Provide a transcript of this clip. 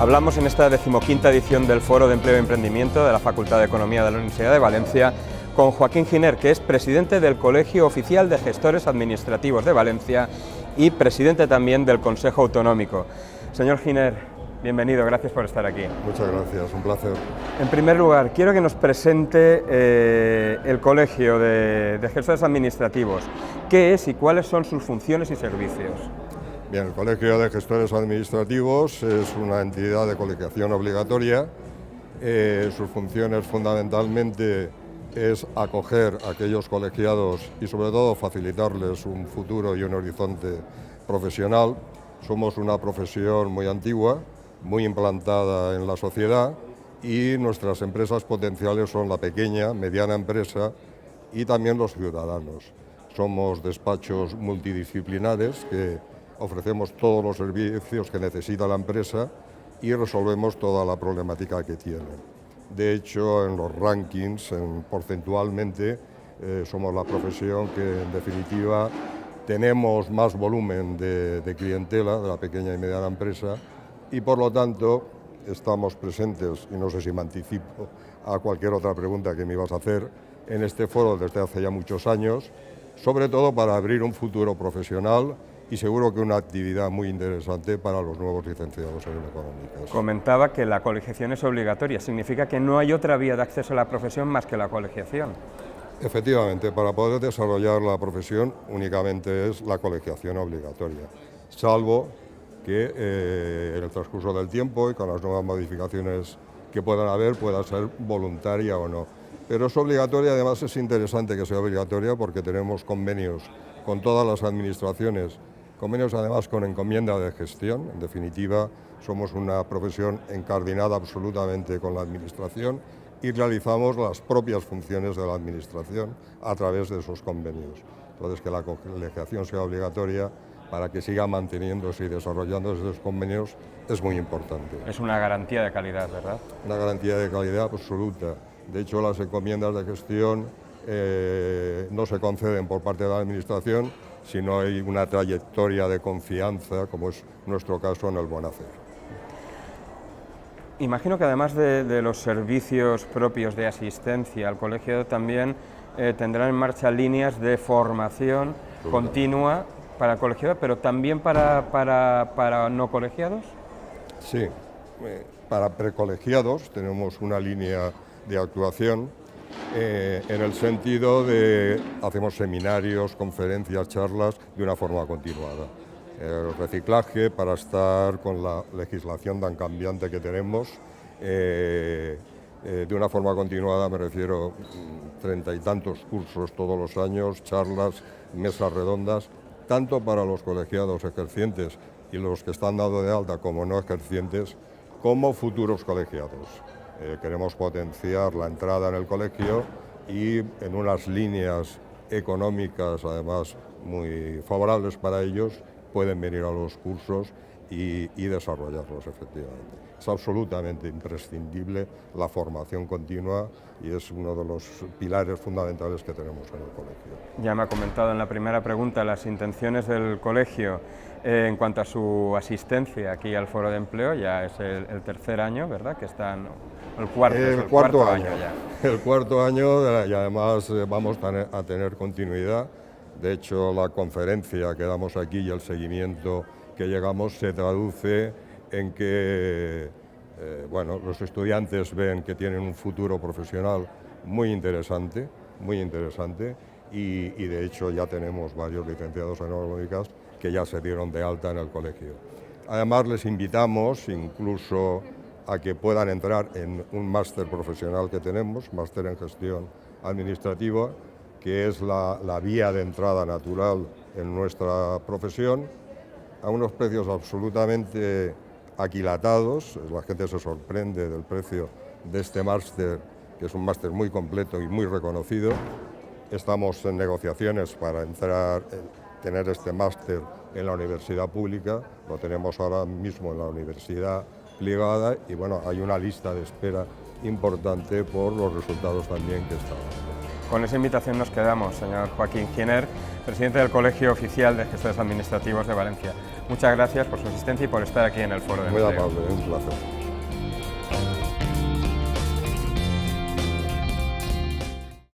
Hablamos en esta 15ª edición del Foro de Empleo y Emprendimiento de la Facultad de Economía de la Universidad de Valencia con Joaquín Giner, que es presidente del Colegio Oficial de Gestores Administrativos de Valencia y presidente también del Consejo Autonómico. Señor Giner, bienvenido, gracias por estar aquí. Muchas gracias, un placer. En primer lugar, quiero que nos presente el Colegio de Gestores Administrativos. ¿Qué es y cuáles son sus funciones y servicios? Bien, el Colegio de Gestores Administrativos es una entidad de colegiación obligatoria. Sus funciones fundamentalmente es acoger a aquellos colegiados y sobre todo facilitarles un futuro y un horizonte profesional. Somos una profesión muy antigua, muy implantada en la sociedad y nuestras empresas potenciales son la pequeña, mediana empresa y también los ciudadanos. Somos despachos multidisciplinares que ofrecemos todos los servicios que necesita la empresa y resolvemos toda la problemática que tiene. De hecho, en los rankings, porcentualmente, somos la profesión que, en definitiva, tenemos más volumen de clientela de la pequeña y mediana empresa y, por lo tanto, estamos presentes, y no sé si me anticipo a cualquier otra pregunta que me ibas a hacer, en este foro desde hace ya muchos años, sobre todo para abrir un futuro profesional y seguro que una actividad muy interesante para los nuevos licenciados en económicas. Comentaba que la colegiación es obligatoria, significa que no hay otra vía de acceso a la profesión más que la colegiación. Efectivamente, para poder desarrollar la profesión únicamente es la colegiación obligatoria, salvo que en el transcurso del tiempo y con las nuevas modificaciones que puedan haber pueda ser voluntaria o no. Pero es obligatoria, además es interesante que sea obligatoria porque tenemos convenios con todas las administraciones, convenios además con encomienda de gestión. En definitiva, somos una profesión encardinada absolutamente con la administración y realizamos las propias funciones de la administración a través de esos convenios. Entonces, que la colegiación sea obligatoria para que siga manteniéndose y desarrollándose esos convenios es muy importante. Es una garantía de calidad, ¿verdad? Una garantía de calidad absoluta. De hecho, las encomiendas de gestión no se conceden por parte de la administración, sino hay una trayectoria de confianza, como es nuestro caso en el buen hacer. Imagino que además de los servicios propios de asistencia al colegio, también tendrán en marcha líneas de formación continua para colegiados, pero también para no colegiados. Sí, para precolegiados tenemos una línea de actuación en el sentido de hacemos seminarios, conferencias, charlas de una forma continuada. El reciclaje para estar con la legislación tan cambiante que tenemos, de una forma continuada me refiero 30 y tantos cursos todos los años, charlas, mesas redondas, tanto para los colegiados ejercientes y los que están dados de alta como no ejercientes, como futuros colegiados. Queremos potenciar la entrada en el colegio y en unas líneas económicas, además muy favorables para ellos, pueden venir a los cursos y desarrollarlos efectivamente. Es absolutamente imprescindible la formación continua y es uno de los pilares fundamentales que tenemos en el colegio. Ya me ha comentado en la primera pregunta las intenciones del colegio en cuanto a su asistencia aquí al Foro de Empleo. Ya es el tercer año, ¿verdad? Que están el cuarto año ya. El cuarto año y además vamos a tener continuidad. De hecho, la conferencia que damos aquí y el seguimiento que llegamos se traduce en que los estudiantes ven que tienen un futuro profesional muy interesante y de hecho ya tenemos varios licenciados en económicas que ya se dieron de alta en el colegio. Además, les invitamos incluso a que puedan entrar en un máster profesional que tenemos, máster en gestión administrativa, que es la vía de entrada natural en nuestra profesión, a unos precios absolutamente aquilatados. La gente se sorprende del precio de este máster, que es un máster muy completo y muy reconocido. Estamos en negociaciones para tener este máster en la universidad pública, lo tenemos ahora mismo en la universidad privada y bueno, hay una lista de espera importante por los resultados también que están dando. Con esa invitación nos quedamos, señor Joaquín Giner, presidente del Colegio Oficial de Gestores Administrativos de Valencia. Muchas gracias por su asistencia y por estar aquí en el Foro de Muy Empleo. amable, un placer.